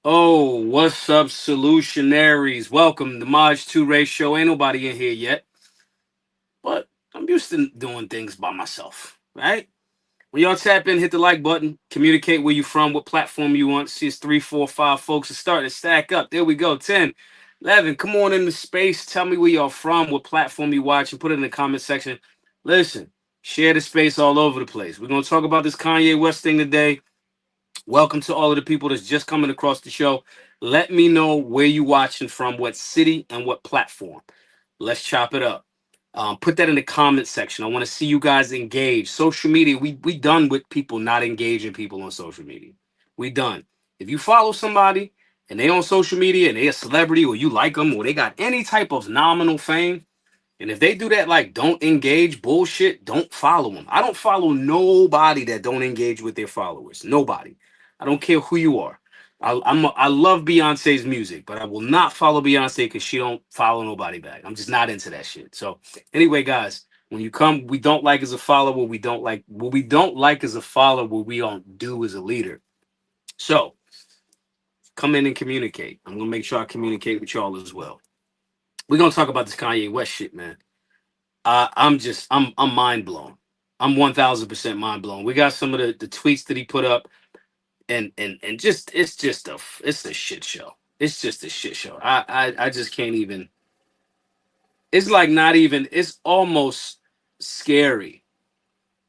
Oh, what's up, solutionaries? Welcome to Maj 2 Ratio. Ain't nobody in here yet, but I'm used to doing things by myself, right? When y'all tap in, hit the like button, communicate where you from, what platform you want. See, it's 3, 4, 5 folks. It's starting to stack up. There we go. 10, 11. Come on into space. Tell me where y'all from, what platform you watch, and put it in the comment section. Listen, share the space all over the place. We're going to talk about this Kanye West thing today. Welcome to all of the people that's just coming across the show. Let me know where you watching from, what city and what platform. Let's chop it up. Put that in the comment section. I want to see you guys engage. Social media, we done with people not engaging people on social media. We done. If you follow somebody and they on social media and they a celebrity or you like them or they got any type of nominal fame, and if they do that, like don't engage bullshit, don't follow them. I don't follow nobody that don't engage with their followers. Nobody. I don't care who you are. I love Beyonce's music, but I will not follow Beyonce because she don't follow nobody back. I'm just not into that shit. So anyway, guys, when you come, we don't like as a follower. What we don't like as a follower. What we don't do as a leader. So come in and communicate. I'm gonna make sure I communicate with y'all as well. We're gonna talk about this Kanye West shit, man. I'm mind blown. I'm 1,000% mind blown. We got some of the tweets that he put up, and just it's a shit show. It's just a shit show. I just can't even. It's like not even. It's almost scary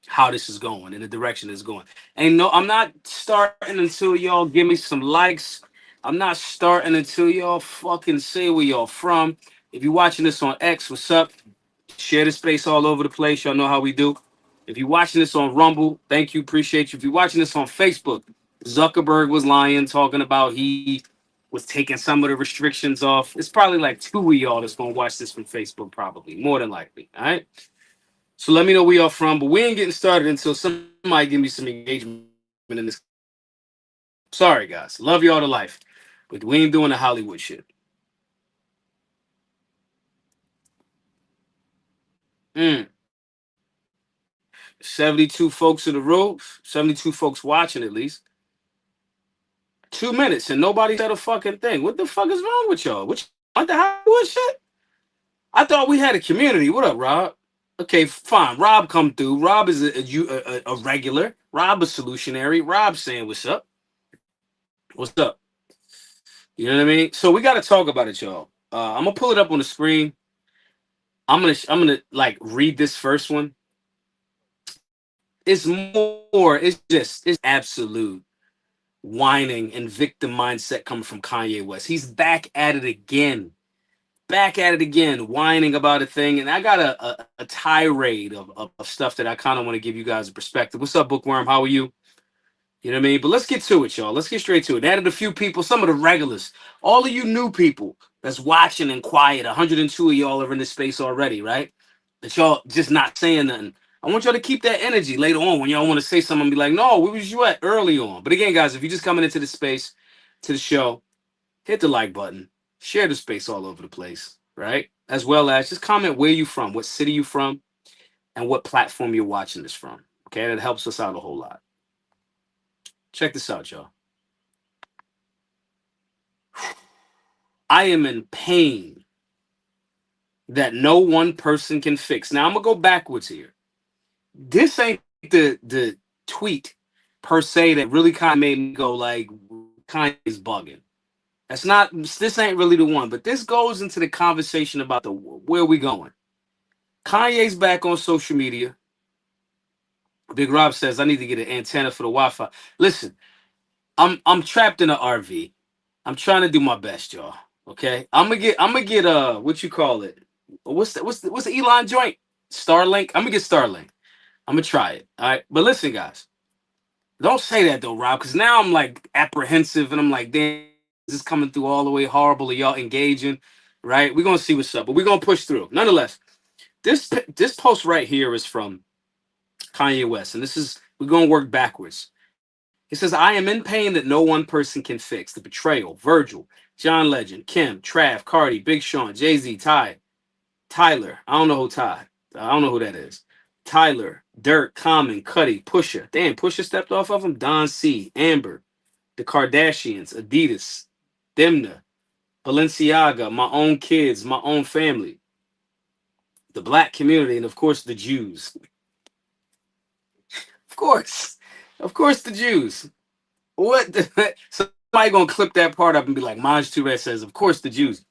how this is going and the direction it's going. And no, I'm not starting until y'all give me some likes. I'm not starting until y'all fucking say where y'all from. If you're watching this on X, what's up? Share the space all over the place. Y'all know how we do. If you're watching this on Rumble, thank you, appreciate you. If you're watching this on Facebook, Zuckerberg was lying, talking about he was taking some of the restrictions off. It's probably like two of y'all that's gonna watch this from Facebook, probably more than likely. All right. So let me know where y'all from. But we ain't getting started until somebody give me some engagement in this. Sorry, guys. Love y'all to life, but we ain't doing the Hollywood shit. 72 folks in the room, 72 folks watching at least. 2 minutes and nobody said a fucking thing. What the fuck is wrong with y'all? What you want the Hollywood shit? I thought we had a community. What up, Rob? Okay, fine. Rob come through. Rob is a regular. Rob a solutionary. Rob saying what's up. What's up? You know what I mean? So we got to talk about it, y'all. I'm gonna pull it up on the screen. I'm gonna like read this first one. It's more. It's absolute whining and victim mindset coming from Kanye West. He's back at it again. Back at it again, whining about a thing. And I got a tirade of stuff that I kind of want to give you guys a perspective. What's up, Bookworm? How are you? You know what I mean? But let's get to it, y'all. Let's get straight to it. Added a few people, some of the regulars, all of you new people that's watching and quiet. 102 of y'all are in this space already, right? That y'all just not saying nothing. I want y'all to keep that energy later on when y'all want to say something and be like, no, where was you at early on? But again, guys, if you're just coming into the space, to the show, hit the like button, share the space all over the place, right? As well as just comment where you from, what city you from, and what platform you're watching this from. Okay, that helps us out a whole lot. Check this out, y'all. I am in pain that no one person can fix. Now I'm gonna go backwards here. This ain't the tweet per se that really kind of made me go like Kanye's bugging. That's not this ain't really the one, but this goes into the conversation about the where we going. Kanye's back on social media. Big Rob says I need to get an antenna for the Wi-Fi. Listen, I'm trapped in an RV. I'm trying to do my best, y'all. Okay, I'm gonna get what you call it? What's the Elon joint? Starlink. I'm gonna get Starlink. I'm gonna try it. All right, but listen, guys, don't say that though, Rob, because now I'm like apprehensive and I'm like, damn, this is coming through all the way horrible. Are y'all engaging? Right? We're gonna see what's up, but we're gonna push through. Nonetheless, this post right here is from Kanye West, and this is we're gonna work backwards. It says, I am in pain that no one person can fix. The betrayal, Virgil, John Legend, Kim, Trav, Cardi, Big Sean, Jay-Z, Tyler. I don't know who Ty. I don't know who that is. Tyler, Dirk, Common, Cuddy, Pusha. Damn, Pusha stepped off of him. Don C, Amber, the Kardashians, Adidas, Demna, Balenciaga, my own kids, my own family, the black community, and of course the Jews. Of course. Of course the Jews. What the, somebody gonna clip that part up and be like, Maj Tourette says, of course the Jews.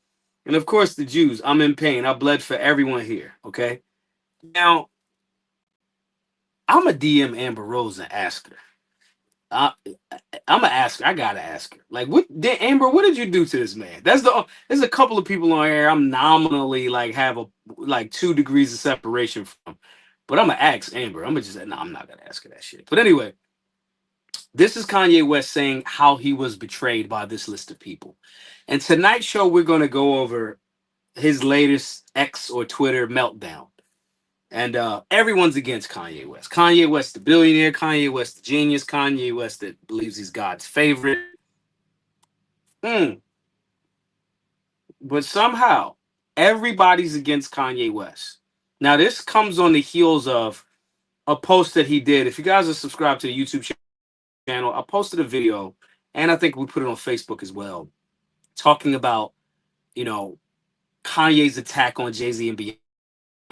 And of course the Jews. I'm in pain. I bled for everyone here. Okay. Now, I'm a DM Amber Rose and ask her. I, I'm gonna ask her. I gotta ask her. Like, what did Amber? What did you do to this man? There's a couple of people on here I'm nominally like have a like 2 degrees of separation from, but I'm gonna ask Amber. I'm gonna just no, I'm not gonna ask her that shit. But anyway, this is Kanye West saying how he was betrayed by this list of people. And tonight's show, we're gonna go over his latest X or Twitter meltdown. And everyone's against Kanye West. Kanye West, the billionaire. Kanye West, the genius. Kanye West that believes he's God's favorite. Mm. But somehow, everybody's against Kanye West. Now, this comes on the heels of a post that he did. If you guys are subscribed to the YouTube channel, I posted a video, and I think we put it on Facebook as well, talking about, you know, Kanye's attack on Jay-Z and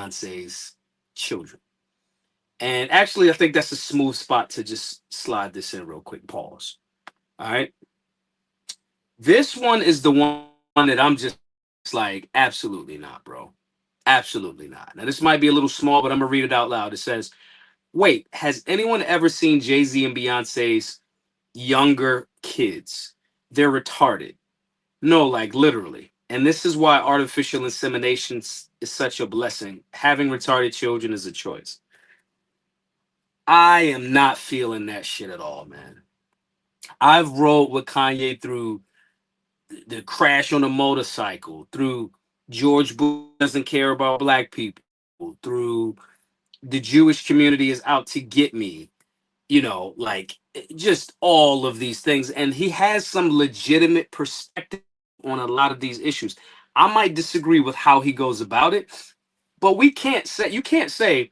Beyonce's children. And actually, I think that's a smooth spot to just slide this in real quick. Pause. All right. This one is the one that I'm just like, absolutely not, bro. Absolutely not. Now, this might be a little small, but I'm going to read it out loud. It says, wait, has anyone ever seen Jay-Z and Beyonce's younger kids? They're retarded. No, like literally. And this is why artificial insemination is such a blessing. Having retarded children is a choice. I am not feeling that shit at all, man. I've rolled with Kanye through the crash on a motorcycle, through George Bush doesn't care about black people, through the Jewish community is out to get me, like just all of these things. And he has some legitimate perspective on a lot of these issues. I might disagree with how he goes about it, but you can't say,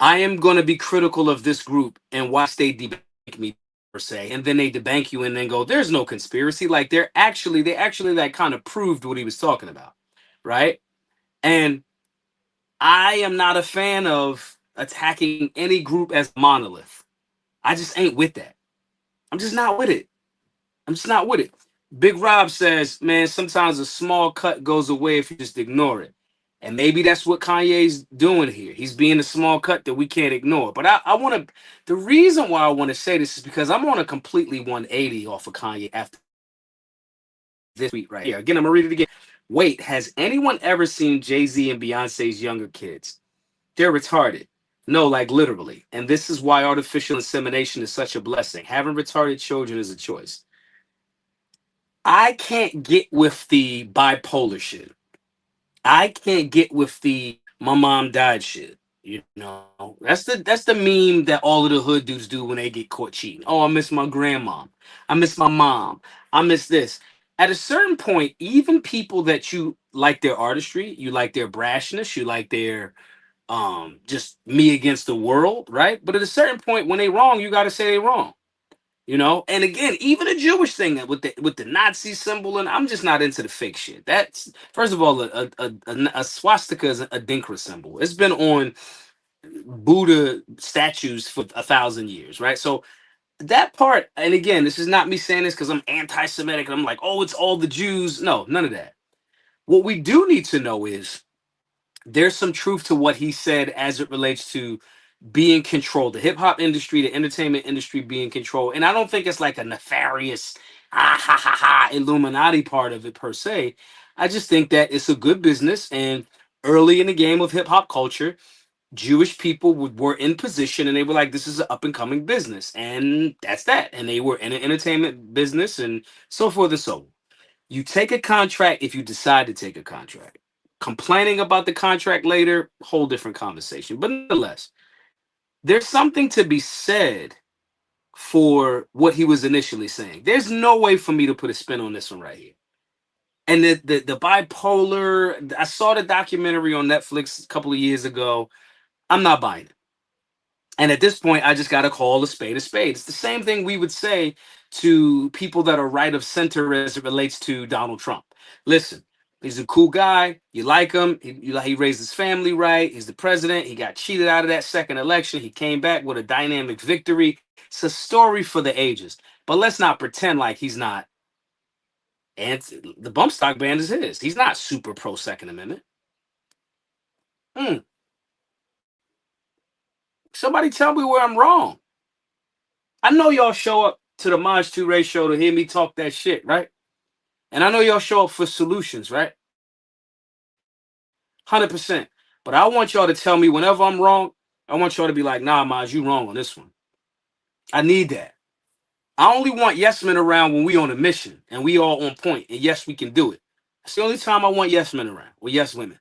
I am going to be critical of this group and watch they debank me per se, and then they debank you and then go, there's no conspiracy. Like they actually like kind of proved what he was talking about, right? And I am not a fan of attacking any group as a monolith. I just ain't with that. I'm just not with it. I'm just not with it. Big Rob says, man, sometimes a small cut goes away if you just ignore it. And maybe that's what Kanye's doing here. He's being a small cut that we can't ignore. But I want to, the reason why I want to say this is because I'm on a completely 180 off of Kanye after this tweet right here. Again, I'm going to read it again. Wait, has anyone ever seen Jay-Z and Beyonce's younger kids? They're retarded. No, like literally. And this is why artificial insemination is such a blessing. Having retarded children is a choice. I can't get with the bipolar shit. I can't get with the my mom died shit. That's the meme that all of the hood dudes do when they get caught cheating. Oh, I miss my grandma. I miss my mom. I miss this. At a certain point, even people that you like their artistry, you like their brashness, you like their just me against the world, right? But at a certain point, when they wrong, you got to say they wrong. And again, even a Jewish thing with the Nazi symbol, and I'm just not into the fake shit. That's first of all, a swastika is a Dinkra symbol. It's been on Buddha statues for 1,000 years, right? So that part, and again, this is not me saying this because I'm anti-Semitic and I'm like, oh, it's all the Jews. No, none of that. What we do need to know is there's some truth to what he said as it relates to being controlled, the hip hop industry, the entertainment industry being controlled. And I don't think it's like a nefarious, ha ha ha, Illuminati part of it per se. I just think that it's a good business. And early in the game of hip hop culture, Jewish people were in position and they were like, this is an up and coming business. And that's that. And they were in an entertainment business and so forth and so on. You take a contract if you decide to take a contract. Complaining about the contract later, whole different conversation. But nonetheless, there's something to be said for what he was initially saying. There's no way for me to put a spin on this one right here. And the bipolar, I saw the documentary on Netflix a couple of years ago. I'm not buying it. And at this point, I just got to call a spade a spade. It's the same thing we would say to people that are right of center as it relates to Donald Trump. Listen, he's a cool guy. You like him. He raised his family right. He's the president. He got cheated out of that second election. He came back with a dynamic victory. It's a story for the ages. But let's not pretend like he's not. And the bump stock ban is his. He's not super pro Second Amendment. Hmm. Somebody tell me where I'm wrong. I know y'all show up to the Maj 2 ratio to hear me talk that shit, right? And I know y'all show up for solutions, right? 100%. But I want y'all to tell me whenever I'm wrong, I want y'all to be like, nah, Maj, you wrong on this one. I need that. I only want yes men around when we on a mission and we all on point. And yes, we can do it. That's the only time I want yes men around or yes women.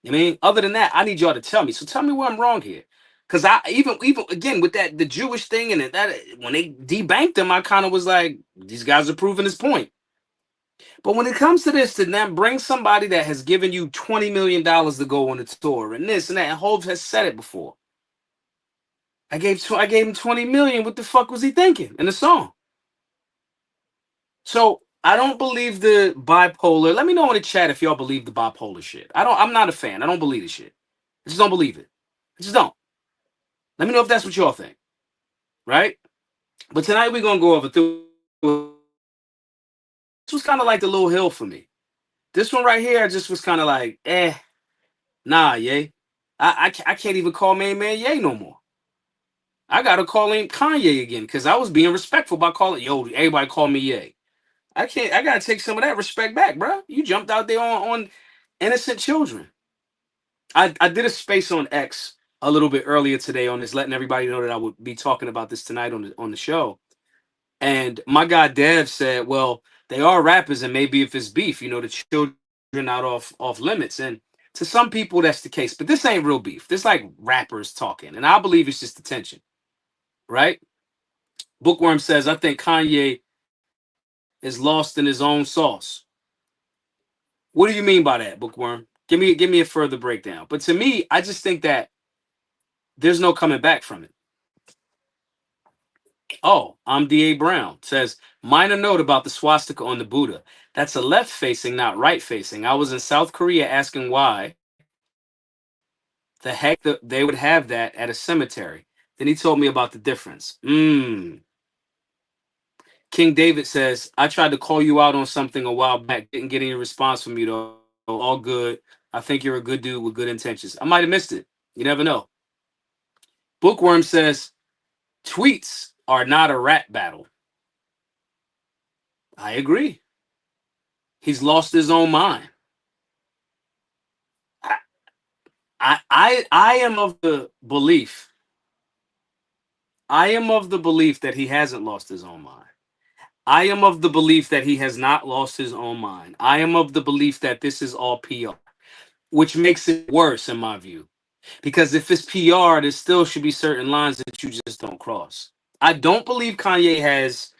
You know what I mean? Other than that, I need y'all to tell me. So tell me where I'm wrong here. Cause I even again with that the Jewish thing and that when they debanked him, I kind of was like, these guys are proving his point. But when it comes to this, to then bring somebody that has given you $20 million to go on the tour and this and that, and Hov has said it before. I gave him 20 million. What the fuck was he thinking in the song? So I don't believe the bipolar. Let me know in the chat if y'all believe the bipolar shit. I'm not a fan. I don't believe the shit. I just don't believe it. I just don't. Let me know if that's what y'all think. Right? But tonight we're gonna go over through. This was kind of like the little hill for me. This one right here, I just was kind of like, nah, yay. I can't even call main man yay no more. I gotta call him Kanye again because I was being respectful by calling everybody call me yay. I can't. I gotta take some of that respect back, bro. You jumped out there on innocent children. I did a space on X a little bit earlier today on this, letting everybody know that I would be talking about this tonight on the show. And my guy Dev said, "Well, they are rappers, and maybe if it's beef, the children out off limits." And to some people, that's the case, but this ain't real beef. This like rappers talking, and I believe it's just attention, right? Bookworm says, "I think Kanye is lost in his own sauce." What do you mean by that, Bookworm? Give me a further breakdown. But to me, I just think that there's no coming back from it. Oh, I'm D.A. Brown. Says, minor note about the swastika on the Buddha. That's a left facing, not right facing. I was in South Korea asking why the heck they would have that at a cemetery. Then he told me about the difference. King David says, I tried to call you out on something a while back. Didn't get any response from you, though. All good. I think you're a good dude with good intentions. I might have missed it. You never know. Bookworm says, tweets are not a rap battle. I agree. He's lost his own mind. I am of the belief. I am of the belief that he hasn't lost his own mind. I am of the belief that he has not lost his own mind. I am of the belief that this is all PR, which makes it worse in my view. Because if it's PR, there still should be certain lines that you just don't cross. I don't believe Kanye has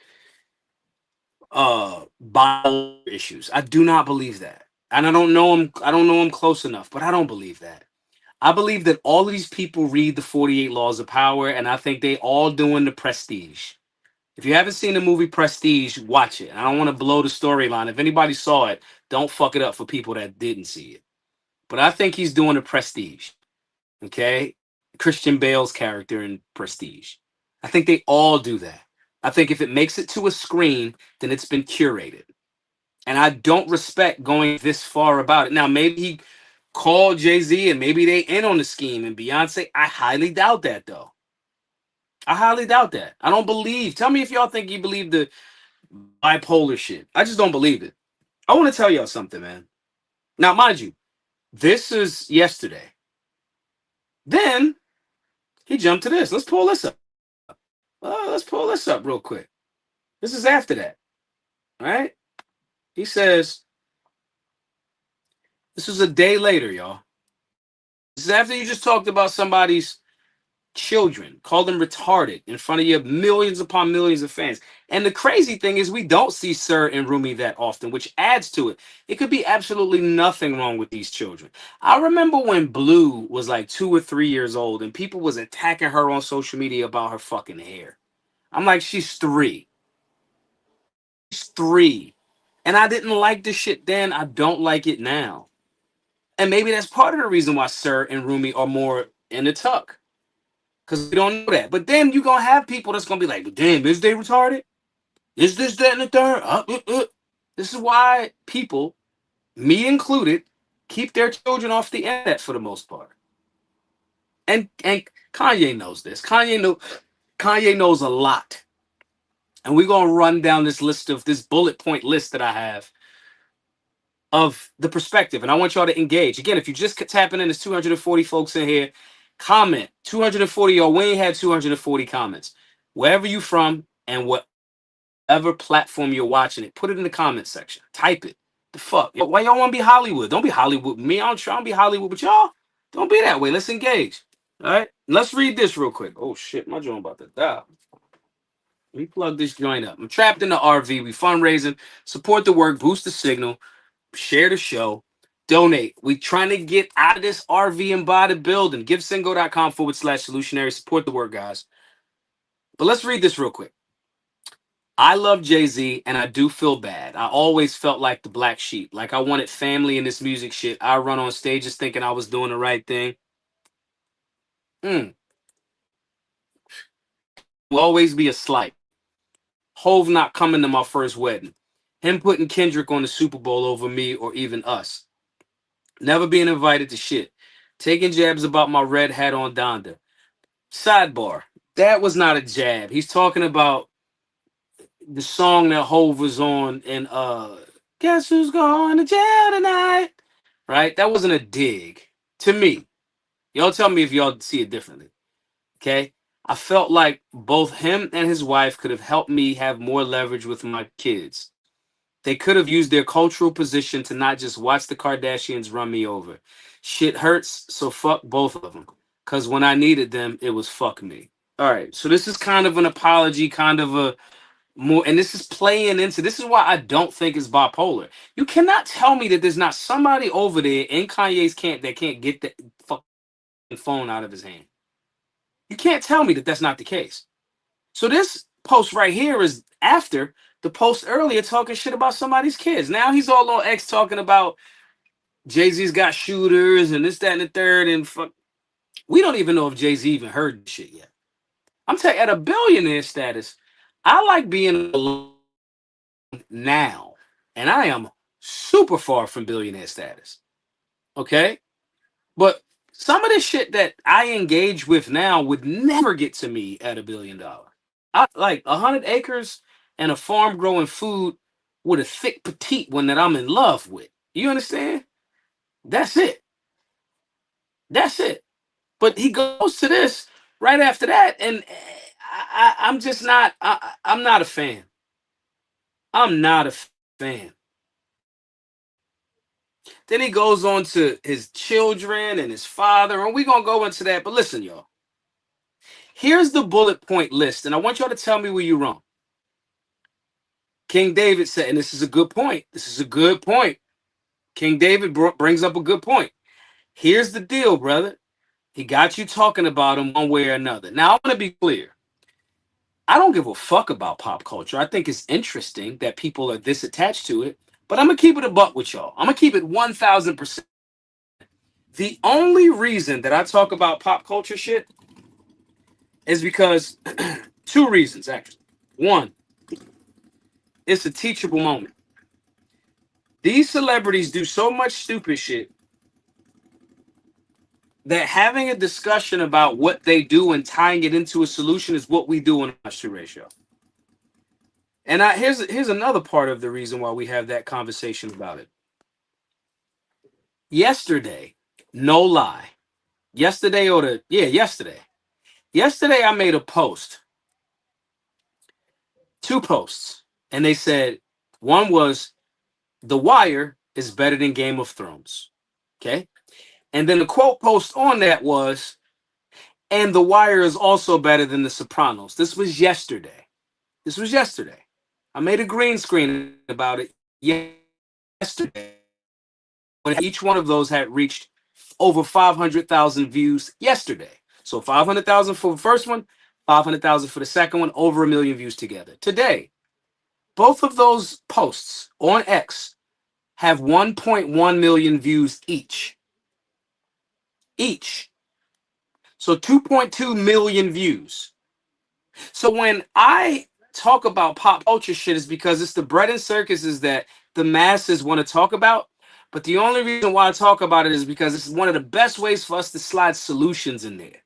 bipolar issues. I do not believe that. And I don't know him close enough, but I don't believe that. I believe that all of these people read the 48 Laws of Power, and I think they all doing the Prestige. If you haven't seen the movie Prestige, watch it. I don't want to blow the storyline. If anybody saw it, don't fuck it up for people that didn't see it. But I think he's doing the Prestige. Okay? Christian Bale's character in Prestige. I think they all do that. I think if it makes it to a screen, then it's been curated. And I don't respect going this far about it. Now, maybe he called Jay-Z and maybe they in on the scheme and Beyonce. I highly doubt that, though. I highly doubt that. I don't believe. Tell me if y'all think you believe the bipolar shit. I just don't believe it. I want to tell y'all something, man. Now, mind you, this is yesterday. Then he jumped to this. Let's pull this up. Let's pull this up real quick. This is after that, right? He says, this was a day later, y'all. This is after you just talked about somebody's children, called them retarded in front of your millions upon millions of fans. And the crazy thing is we don't see Sir and Rumi that often, which adds to it. It could be absolutely nothing wrong with these children. I remember when Blue was like 2 or 3 years old and people was attacking her on social media about her fucking hair. I'm like, she's 3. 3. And I didn't like the shit then. I don't like it now. And maybe that's part of the reason why Sir and Rumi are more in the tuck. Because we don't know that. But then you're going to have people that's going to be like, damn, is they retarded? Is this, that, and the third? This is why people, me included, keep their children off the internet for the most part. And Kanye knows this. Kanye knows a lot. And we're going to run down this bullet point list that I have of the perspective. And I want y'all to engage. Again, if you just tapping in, there's 240 folks in here. Comment. 240, y'all. We ain't had 240 comments. Wherever you from and whatever platform you're watching it, put it in the comment section. Type it. The fuck? Why y'all want to be Hollywood? Don't be Hollywood with me. I'm trying to be Hollywood with y'all. Don't be that way. Let's engage. All right? Let's read this real quick. Oh, shit. My joint about to die. Let me plug this joint up. I'm trapped in the RV. We fundraising. Support the work. Boost the signal. Share the show. Donate. We trying to get out of this RV and buy the building. GiveSingo.com/solutionary. Support the work, guys. But let's read this real quick. I love Jay-Z, and I do feel bad. I always felt like the black sheep. Like I wanted family in this music shit. I run on stages thinking I was doing the right thing. Will always be a slight. Hove not coming to my first wedding. Him putting Kendrick on the Super Bowl over me or even us. Never being invited to shit. Taking jabs about my red hat on Donda. Sidebar. That was not a jab. He's talking about the song that Hove was on in Guess Who's Going to Jail Tonight? Right? That wasn't a dig. To me. Y'all tell me if y'all see it differently. Okay? I felt like both him and his wife could have helped me have more leverage with my kids. They could have used their cultural position to not just watch the Kardashians run me over. Shit hurts, so fuck both of them. Because when I needed them, it was fuck me. All right, so this is kind of an apology, kind of a more, and this is playing into, this is why I don't think it's bipolar. You cannot tell me that there's not somebody over there in Kanye's camp that can't get the fucking phone out of his hand. You can't tell me that that's not the case. So this post right here is after the post earlier talking shit about somebody's kids. Now he's all on X talking about Jay-Z's got shooters and this, that, and the third. And fuck, we don't even know if Jay-Z even heard this shit yet. I'm telling you, at a billionaire status, I like being alone now. And I am super far from billionaire status. Okay? But some of the shit that I engage with now would never get to me at $1 billion. I like 100 acres and a farm growing food with a thick petite one that I'm in love with. You understand? That's it. That's it. But he goes to this right after that, and I'm just not. I'm not a fan. I'm not a fan. Then he goes on to his children and his father, and we're gonna go into that. But listen, y'all. Here's the bullet point list, and I want y'all to tell me where you're wrong. King David said, and this is a good point. This is a good point. King David brings up a good point. Here's the deal, brother. He got you talking about him one way or another. Now, I want to be clear. I don't give a fuck about pop culture. I think it's interesting that people are this attached to it, but I'm going to keep it a buck with y'all. I'm going to keep it 1,000%. The only reason that I talk about pop culture shit is because two reasons, actually. One, it's a teachable moment. These celebrities do so much stupid shit that having a discussion about what they do and tying it into a solution is what we do on our Shoe Ratio. And here's another part of the reason why we have that conversation about it. Yesterday, no lie. Yesterday I made a post. 2 posts. And they said, one was, The Wire is better than Game of Thrones. Okay? And then the quote post on that was, and The Wire is also better than The Sopranos. This was yesterday. I made a green screen about it yesterday. When each one of those had reached over 500,000 views yesterday. So 500,000 for the first one, 500,000 for the second one, over 1 million views together. Today, Both of those posts on X have 1.1 million views each. Each. So 2.2 million views. So when I talk about pop culture shit, is because it's the bread and circuses that the masses want to talk about. But the only reason why I talk about it is because it's one of the best ways for us to slide solutions in there.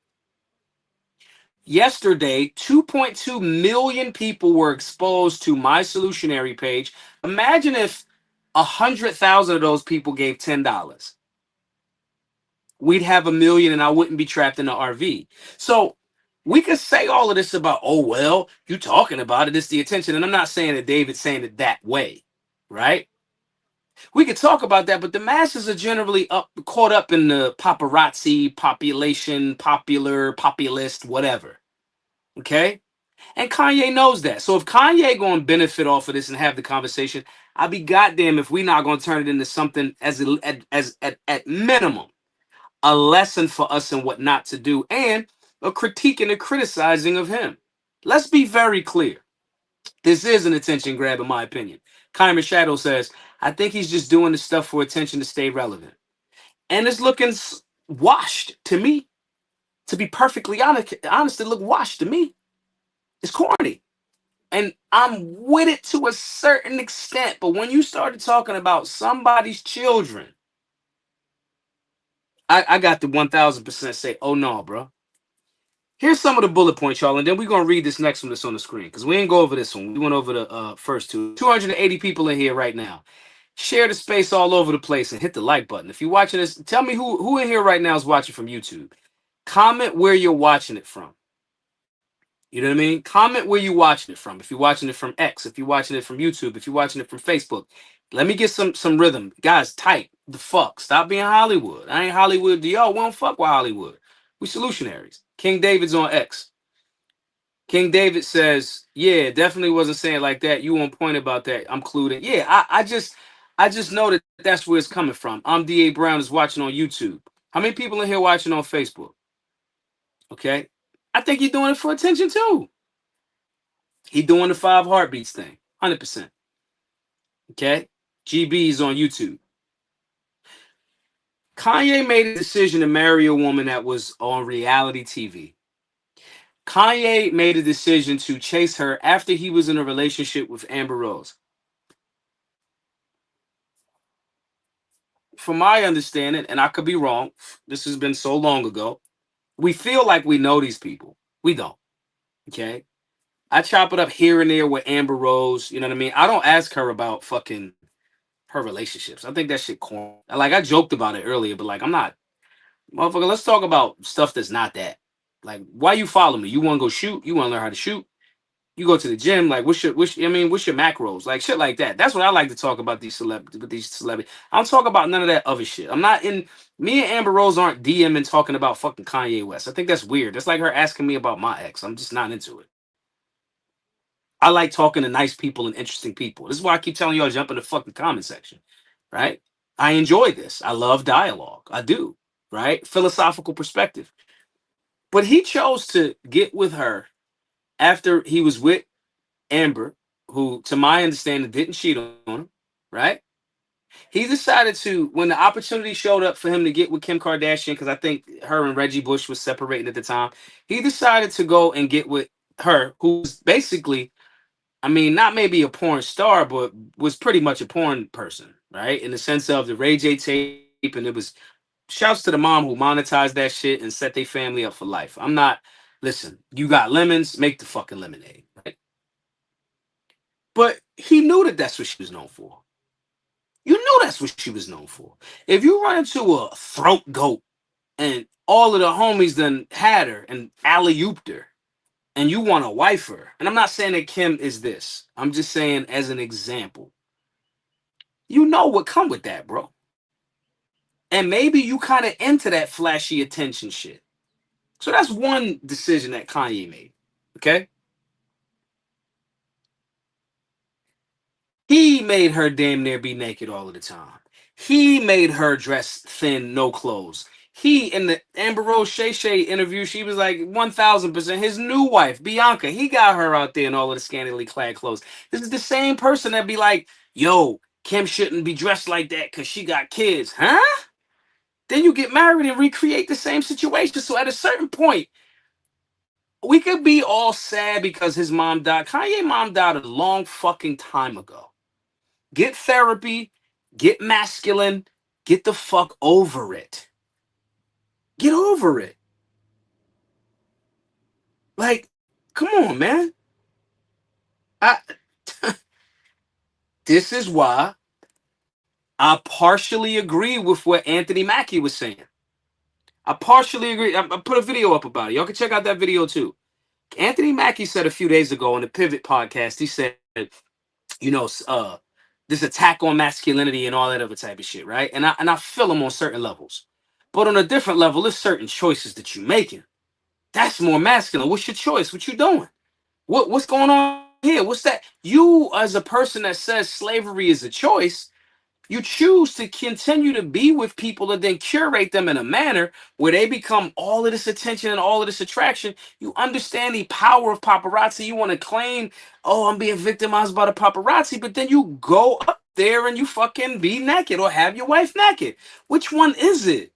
Yesterday, 2.2 million people were exposed to my solutionary page. Imagine if 100,000 of those people gave $10. We'd have a million and I wouldn't be trapped in the RV. So we could say all of this about, oh, well, you talking about it, it's the attention. And I'm not saying that David's saying it that way, right? We could talk about that, but the masses are generally caught up in the paparazzi, population, popular, populist, whatever. Okay? And Kanye knows that. So if Kanye going to benefit off of this and have the conversation, I'll be goddamn if we not going to turn it into something at minimum a lesson for us in what not to do and a critique and a criticizing of him. Let's be very clear. This is an attention grab, in my opinion. Kymer Shadow says, I think he's just doing this stuff for attention to stay relevant. And it's looking washed to me. To be perfectly honest, it look washed to me. It's corny. And I'm with it to a certain extent. But when you started talking about somebody's children, I got to 1000% say, oh no, bro. Here's some of the bullet points, y'all, and then we're gonna read this next one that's on the screen because we ain't go over this one. We went over the first two. 280 people in here right now. Share the space all over the place and hit the like button. If you're watching this, tell me who in here right now is watching from YouTube. Comment where you're watching it from. You know what I mean? Comment where you're watching it from. If you're watching it from X, if you're watching it from YouTube, if you're watching it from Facebook. Let me get some rhythm. Guys, type the fuck. Stop being Hollywood. I ain't Hollywood to y'all. We don't fuck with Hollywood. We solutionaries. King David's on X. King David says, yeah, definitely wasn't saying like that. You on point about that. I'm clued in. Yeah, I just know that that's where it's coming from. I'm D.A. Brown is watching on YouTube. How many people in here watching on Facebook? Okay. I think he's doing it for attention too. He doing the 5 heartbeats thing. 100%. Okay. GB is on YouTube. Kanye made a decision to marry a woman that was on reality TV. Kanye made a decision to chase her after he was in a relationship with Amber Rose. From my understanding, and I could be wrong, this has been so long ago, we feel like we know these people. We don't. Okay. I chop it up here and there with Amber Rose. You know what I mean? I don't ask her about fucking her relationships. I think that shit corny. Like I joked about it earlier, but like I'm not, motherfucker. Let's talk about stuff that's not that. Like, why you follow me? You want to go shoot? You want to learn how to shoot? You go to the gym, like what's your macros, like shit like that. That's what I like to talk about with these celebrities. I don't talk about none of that other shit. I'm not in. Me and Amber Rose aren't DMing talking about fucking Kanye West. I think that's weird. That's like her asking me about my ex. I'm just not into it. I like talking to nice people and interesting people. This is why I keep telling y'all jump in the fucking comment section, right? I enjoy this. I love dialogue. I do, right? Philosophical perspective. But he chose to get with her after he was with Amber, who, to my understanding, didn't cheat on him, right? He decided to, when the opportunity showed up for him to get with Kim Kardashian, because I think her and Reggie Bush was separating at the time, he decided to go and get with her, who's basically, I mean, not maybe a porn star, but was pretty much a porn person, right? In the sense of the Ray J tape, and it was shouts to the mom who monetized that shit and set their family up for life. I'm not, listen, you got lemons, make the fucking lemonade, right? But he knew that that's what she was known for. You knew that's what she was known for. If you run into a throat goat and all of the homies done had her and alley-ooped her and you want to wife her, and I'm not saying that Kim is this. I'm just saying as an example. You know what come with that, bro. And maybe you kind of into that flashy attention shit. So that's one decision that Kanye made. Okay? He made her damn near be naked all of the time. He made her dress thin, no clothes. He, in the Amber Rose Shay Shay interview, she was like 1000%. His new wife, Bianca, he got her out there in all of the scantily clad clothes. This is the same person that be like, yo, Kim shouldn't be dressed like that because she got kids. Huh? Then you get married and recreate the same situation. So at a certain point, we could be all sad because his mom died. Kanye mom died a long fucking time ago. Get therapy, get masculine, get the fuck over it. Get over it. Like, come on, man. I This is why I partially agree with what Anthony Mackie was saying. I partially agree. I put a video up about it. Y'all can check out that video too. Anthony Mackie said a few days ago on the Pivot podcast, he said, you know, this attack on masculinity and all that other type of shit, right? And I feel him on certain levels. But on a different level, there's certain choices that you're making. That's more masculine. What's your choice? What you doing? What's going on here? What's that? You, as a person that says slavery is a choice, you choose to continue to be with people and then curate them in a manner where they become all of this attention and all of this attraction. You understand the power of paparazzi. You want to claim, oh, I'm being victimized by the paparazzi, but then you go up there and you fucking be naked or have your wife naked. Which one is it?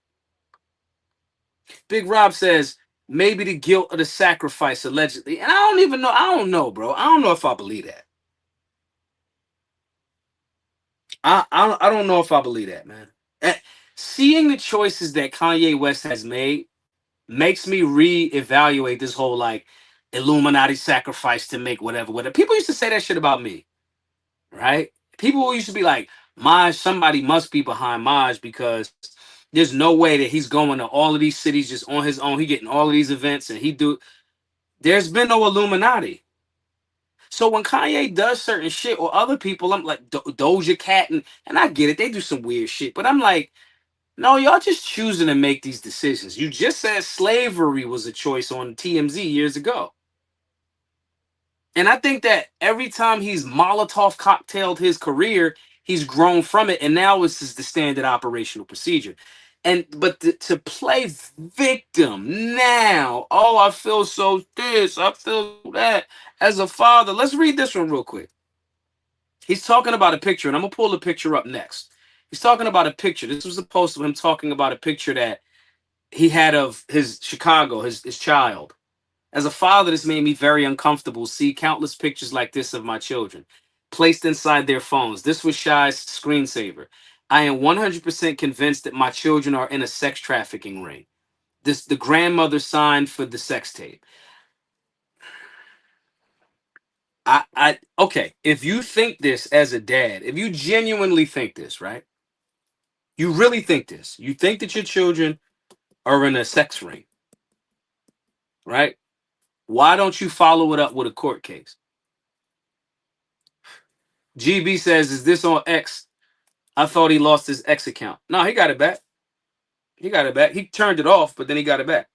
Big Rob says, maybe the guilt of the sacrifice, allegedly. And I don't even know. I don't know, bro. I don't know if I believe that. I don't know if I believe that, man. Seeing the choices that Kanye West has made makes me reevaluate this whole like Illuminati sacrifice to make whatever. People used to say that shit about me, right? People used to be like, Maj, somebody must be behind Maj because there's no way that he's going to all of these cities just on his own. He getting all of these events and he do. There's been no Illuminati. So when Kanye does certain shit or other people, I'm like Doja Cat and I get it, they do some weird shit, but I'm like, no, y'all just choosing to make these decisions. You just said slavery was a choice on TMZ years ago. And I think that every time he's Molotov cocktailed his career, he's grown from it. And now this is the standard operational procedure. But to play victim now, oh, I feel so this, I feel that as a father. Let's read this one real quick. He's talking about a picture, and I'm gonna pull the picture up next. He's talking about a picture. This was a post of him talking about a picture that he had of his Chicago, his child. As a father, this made me very uncomfortable. See countless pictures like this of my children placed inside their phones. This was Shy's screensaver. I am 100% convinced that my children are in a sex trafficking ring. The grandmother signed for the sex tape. Okay, if you think this as a dad, if you genuinely think this, right? You really think this. You think that your children are in a sex ring, right? Why don't you follow it up with a court case? GB says, is this on X? I thought he lost his X account. No, he got it back. He got it back. He turned it off, but then he got it back.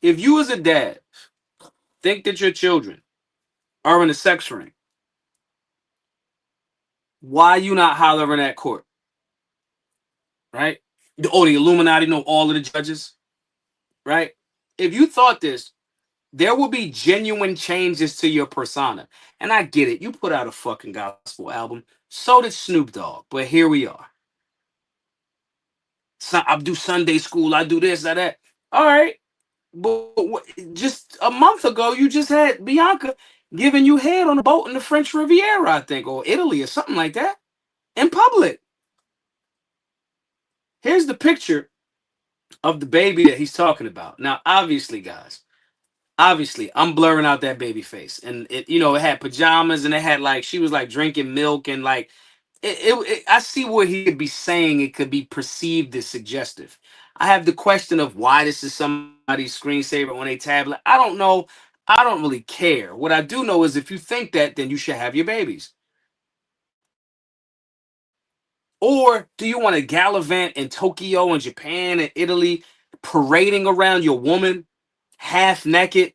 If you as a dad think that your children are in a sex ring, why you not hollering at court? Right? Oh, the Illuminati know all of the judges, right? If you thought this, there will be genuine changes to your persona. And I get it. You put out a fucking gospel album. So did Snoop Dogg. But here we are. So I do Sunday school. I do this, I that. All right. But just a month ago, you just had Bianca giving you head on a boat in the French Riviera, I think, or Italy or something like that in public. Here's the picture of the baby that he's talking about. Now, obviously, guys, I'm blurring out that baby face, and it had pajamas, and it had like she was like drinking milk, and like I see what he could be saying. It could be perceived as suggestive. I have the question of why this is somebody's screensaver on a tablet. I don't know. I don't really care. What I do know is if you think that, then you should have your babies. Or do you want to gallivant in Tokyo and Japan and Italy, parading around your woman half naked?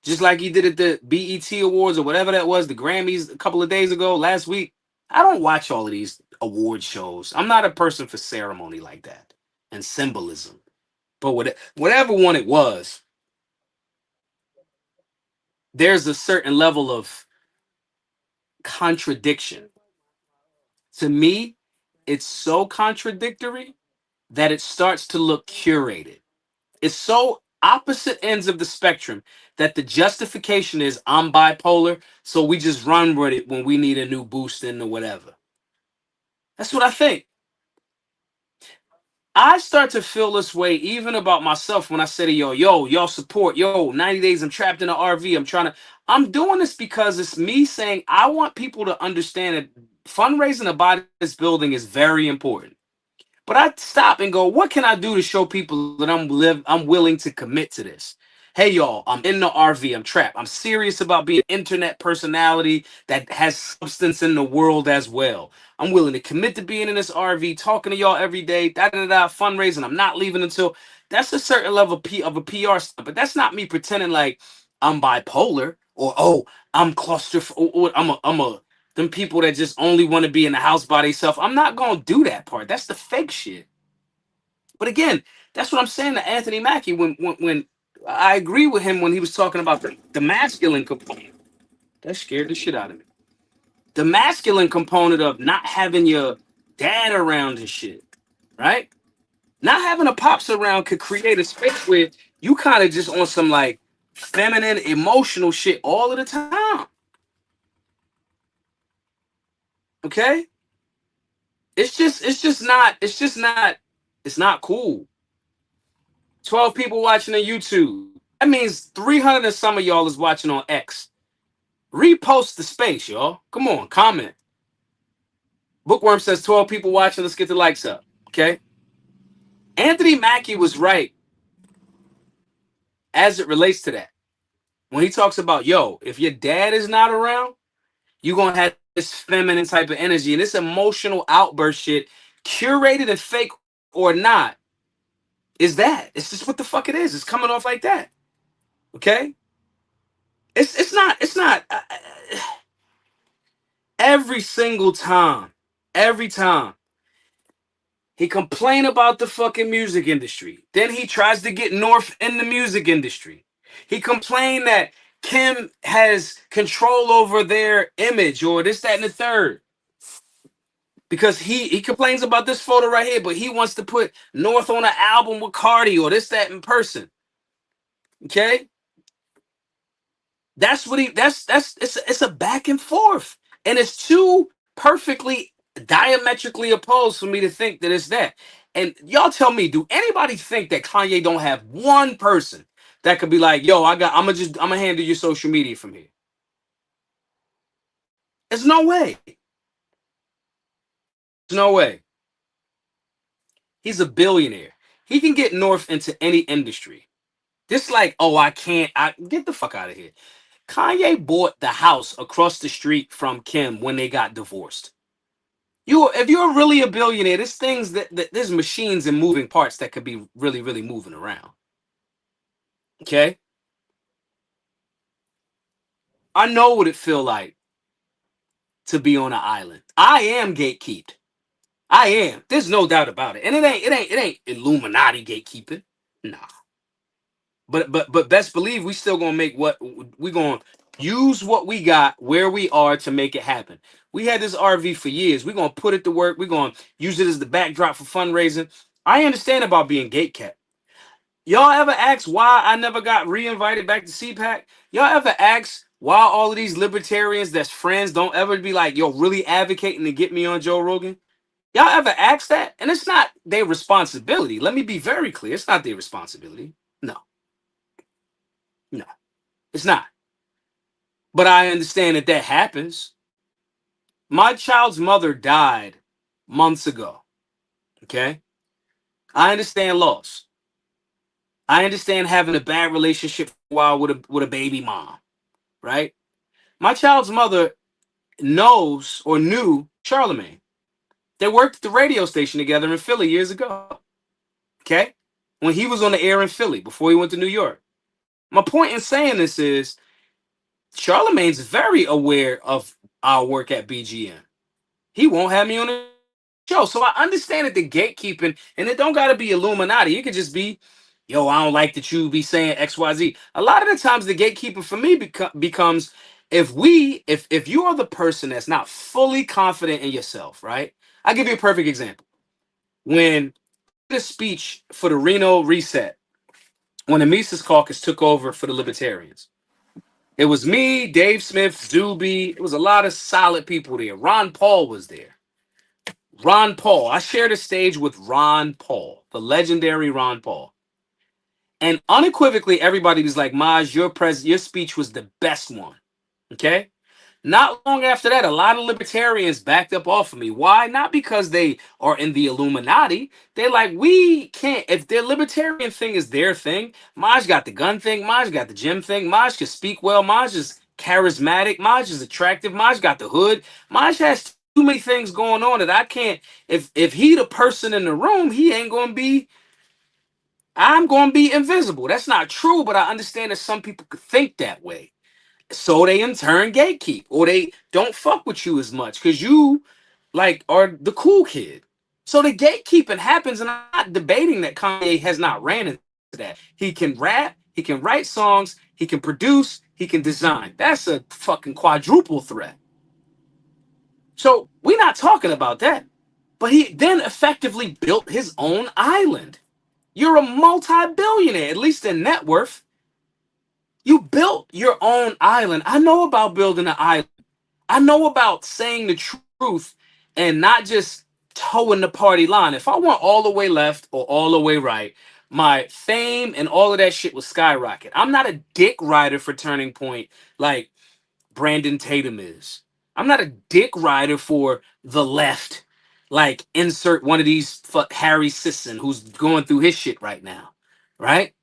Just like he did at the BET Awards or whatever that was, the Grammys a couple of days ago, last week. I don't watch all of these award shows. I'm not a person for ceremony like that and symbolism. But whatever one it was, there's a certain level of contradiction. To me, it's so contradictory that it starts to look curated. It's so opposite ends of the spectrum that the justification is I'm bipolar, so we just run with it when we need a new boost in or whatever. That's what I think. I start to feel this way even about myself when I say to y'all support, 90 days, I'm trapped in an RV. I'm doing this because it's me saying I want people to understand that fundraising about this building is very important. But I stop and go, what can I do to show people that I'm willing to commit to this? Hey y'all, I'm in the RV, I'm trapped. I'm serious about being an internet personality that has substance in the world as well. I'm willing to commit to being in this RV, talking to y'all every day, fundraising. I'm not leaving until that's a certain level of a PR stuff. But that's not me pretending like I'm bipolar or I'm claustrophobic. I'm a them people that just only want to be in the house by themselves. I'm not gonna do that part. That's the fake shit. But again, that's what I'm saying to Anthony Mackie when I agree with him when he was talking about the masculine component. That scared the shit out of me. The masculine component of not having your dad around and shit, right? Not having a pops around could create a space where you kind of just on some like feminine emotional shit all of the time. Okay? It's not cool. 12 people watching on YouTube. That means 300 and some of y'all is watching on X. Repost the space, y'all. Come on, comment. Bookworm says 12 people watching. Let's get the likes up. Okay. Anthony Mackie was right as it relates to that. When he talks about, if your dad is not around, you're going to have this feminine type of energy and this emotional outburst shit, curated and fake or not, is that. It's just what the fuck it is. It's coming off like that. Okay. It's not every single time. Every time he complain about the fucking music industry. Then he tries to get North in the music industry. He complained that Kim has control over their image or this, that, and the third. Because he complains about this photo right here, but he wants to put North on an album with Cardi or this, that in person. Okay? That's what it's a back and forth. And it's too perfectly diametrically opposed for me to think that it's that. And y'all tell me, do anybody think that Kanye don't have one person that could be like, I'm gonna handle your social media from here? There's no way. There's no way. He's a billionaire. He can get North into any industry. This like, I can't. I get the fuck out of here. Kanye bought the house across the street from Kim when they got divorced. If you're really a billionaire, there's things that there's machines and moving parts that could be really, really moving around. Okay. I know what it feel like to be on an island. I am gatekeeped. I am. There's no doubt about it. And it ain't Illuminati gatekeeping. Nah. But best believe we still gonna make what we gonna use what we got where we are to make it happen. We had this RV for years. We're gonna put it to work. We're gonna use it as the backdrop for fundraising. I understand about being gate kept. Y'all ever ask why I never got re-invited back to CPAC? Y'all ever ask why all of these libertarians that's friends don't ever be like, really advocating to get me on Joe Rogan? Y'all ever ask that? And it's not their responsibility. Let me be very clear. It's not their responsibility. No, no, it's not. But I understand that happens. My child's mother died months ago. Okay. I understand loss. I understand having a bad relationship for a while with a baby mom. Right. My child's mother knows or knew Charlemagne. They worked at the radio station together in Philly years ago. Okay. When he was on the air in Philly before he went to New York. My point in saying this is Charlemagne's very aware of our work at BGM. He won't have me on the show. So I understand that the gatekeeping, and it don't gotta be Illuminati. It could just be, yo, I don't like that you be saying XYZ. A lot of the times the gatekeeping for me becomes, if you are the person that's not fully confident in yourself, right? I'll give you a perfect example. When the speech for the Reno reset, when the Mises Caucus took over for the Libertarians. It was me, Dave Smith, Zuby. It was a lot of solid people there. Ron Paul was there. Ron Paul. I shared a stage with Ron Paul, the legendary Ron Paul. And unequivocally, everybody was like, Maj, your speech was the best one. Okay? Not long after that, a lot of libertarians backed up off of me. Why? Not because they are in the Illuminati. They're like, we can't. If their libertarian thing is their thing, Maj got the gun thing, Maj got the gym thing, Maj can speak well, Maj is charismatic, Maj is attractive, Maj got the hood. Maj has too many things going on that I can't. If he the person in the room, he ain't gonna be. I'm gonna be invisible. That's not true, but I understand that some people could think that way, so they in turn gatekeep, or they don't fuck with you as much because you like are the cool kid. So the gatekeeping happens, and I'm not debating that Kanye has not ran into that. He can rap, he can write songs, he can produce, he can design. That's a fucking quadruple threat. So we're not talking about that. But he then effectively built his own island. You're a multi-billionaire, at least in net worth. You built your own island. I know about building an island. I know about saying the truth and not just towing the party line. If I went all the way left or all the way right, my fame and all of that shit would skyrocket. I'm not a dick rider for Turning Point like Brandon Tatum is. I'm not a dick rider for the left like insert one of these Harry Sisson who's going through his shit right now, right?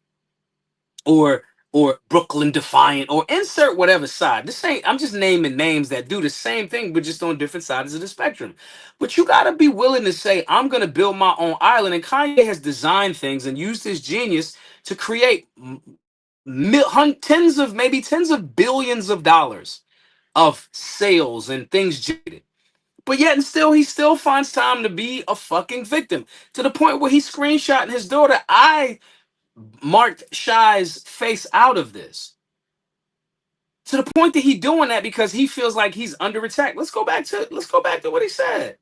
or or Brooklyn Defiant, or insert whatever side. This ain't, I'm just naming names that do the same thing, but just on different sides of the spectrum. But you gotta be willing to say, I'm gonna build my own island. And Kanye has designed things and used his genius to create tens of, maybe tens of billions of dollars of sales and things generated. But yet and still, he still finds time to be a fucking victim, to the point where he's screenshotting his daughter. I marked Shy's face out of this, to the point that he's doing that because he feels like he's under attack. Let's go back to what he said.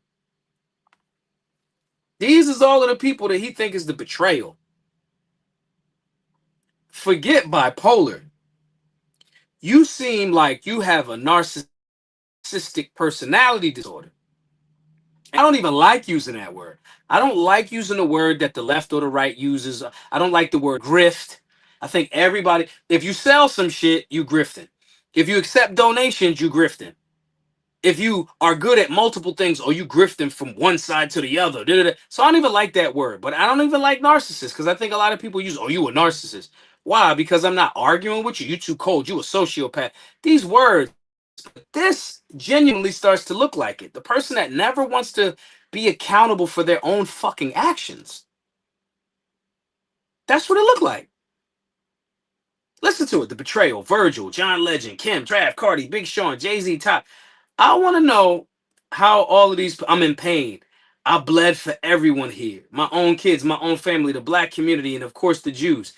These is all of the people that he think is the betrayal. Forget bipolar. You seem like you have a narcissistic personality disorder. I don't even like using that word. I don't like using the word that the left or the right uses. I don't like the word grift. I think everybody, if you sell some shit, you grifting. If you accept donations, you grifting. If you are good at multiple things, or you grifting from one side to the other. Da, da, da. So I don't even like that word. But I don't even like narcissist, because I think a lot of people use, oh, you a narcissist. Why? Because I'm not arguing with you. You too cold. You a sociopath. These words, this genuinely starts to look like it. The person that never wants to be accountable for their own fucking actions. That's what it looked like. Listen to it. The betrayal. Virgil, John Legend, Kim, Trav, Cardi, Big Sean, Jay-Z, Top. I want to know how all of these, I'm in pain. I bled for everyone here. My own kids, my own family, the black community, and of course the Jews.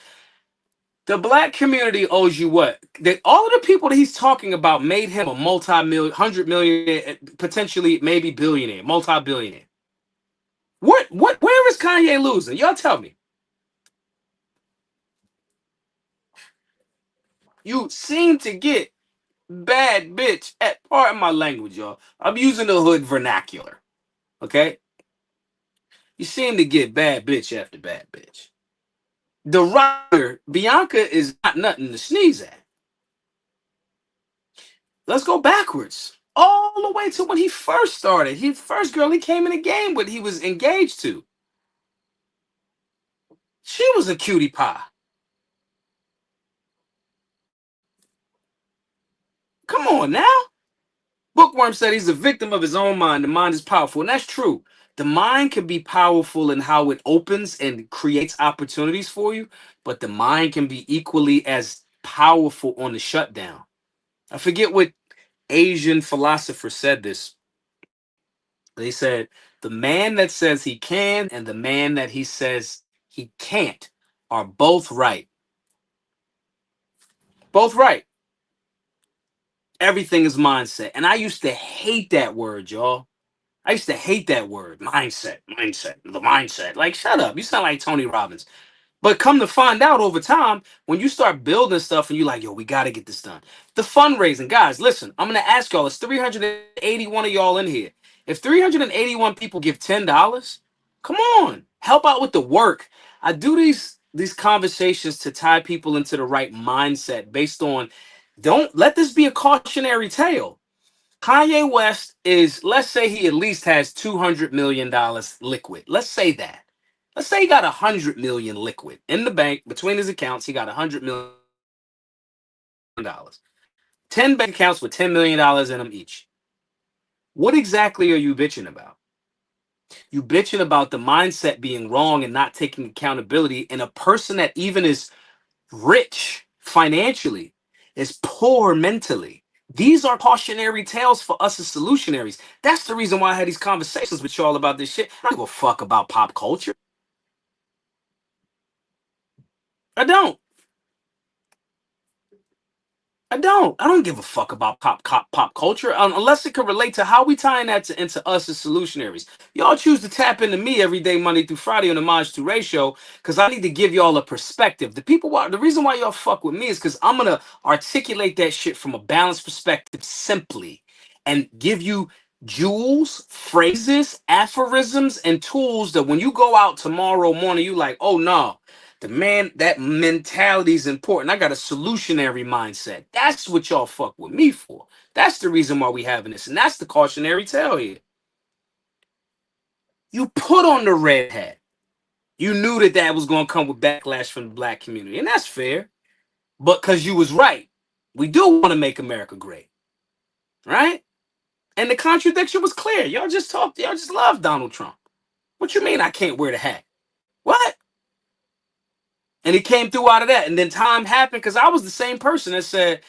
The black community owes you what? That all of the people that he's talking about made him a multi-million, 100 million, potentially maybe billionaire, multi-billionaire. Where is Kanye losing? Y'all tell me. You seem to get bad bitch at part of my language, y'all. I'm using the hood vernacular. Okay? You seem to get bad bitch after bad bitch. The writer, Bianca, is not nothing to sneeze at. Let's go backwards. All the way to when he first started. His first girl he came in the game with, he was engaged to. She was a cutie pie. Come on now. Bookworm said he's a victim of his own mind. The mind is powerful. And that's true. The mind can be powerful in how it opens and creates opportunities for you, but the mind can be equally as powerful on the shutdown. I forget what Asian philosopher said this. They said The man that says he can and the man that he says he can't are both right. Both right. Everything is mindset. And I used to hate that word, y'all. I used to hate that word. Mindset, mindset, the mindset. Like, shut up. You sound like Tony Robbins. But come to find out over time, when you start building stuff and you're like, yo, we got to get this done. The fundraising, guys, listen, I'm going to ask y'all, it's 381 of y'all in here. If 381 people give $10, come on, help out with the work. I do these conversations to tie people into the right mindset based on, don't let this be a cautionary tale. Kanye West is, let's say he at least has $200 million liquid. Let's say that. Let's say he got 100 million liquid in the bank between his accounts. He got $100 million. 10 bank accounts with $10 million in them each. What exactly are you bitching about? You bitching about the mindset being wrong and not taking accountability, and a person that even is rich financially is poor mentally. These are cautionary tales for us as solutionaries. That's the reason why I had these conversations with y'all about this shit. I don't give a fuck about pop culture. I don't. I don't give a fuck about pop culture unless it can relate to how we tying that into us as solutionaries. Y'all choose to tap into me every day, Monday through Friday on the Maj 2 ratio, because I need to give y'all a perspective. The reason why y'all fuck with me is because I'm gonna articulate that shit from a balanced perspective simply and give you jewels, phrases, aphorisms, and tools that when you go out tomorrow morning, you like, oh no. The man, that mentality is important. I got a solutionary mindset. That's what y'all fuck with me for. That's the reason why we having this. And that's the cautionary tale here. You put on the red hat. You knew that that was going to come with backlash from the black community. And that's fair. But because you was right. We do want to make America great. Right? And the contradiction was clear. Y'all just love Donald Trump. What you mean I can't wear the hat? What? And he came through out of that. And then time happened because I was the same person that said,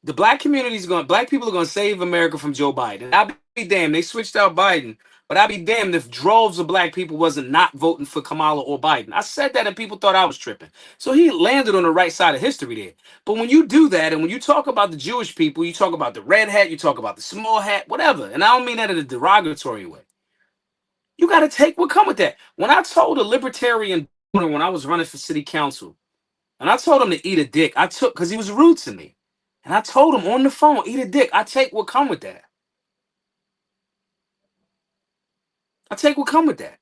black people are going to save America from Joe Biden. I'll be damned. They switched out Biden, but I'll be damned if droves of black people wasn't not voting for Kamala or Biden. I said that and people thought I was tripping. So he landed on the right side of history there. But when you do that, and when you talk about the Jewish people, you talk about the red hat, you talk about the small hat, whatever. And I don't mean that in a derogatory way. You got to take what come with that. When I told a libertarian when I was running for city council, and I told him to eat a dick. Because he was rude to me. And I told him on the phone, eat a dick. I take what come with that. I take what come with that.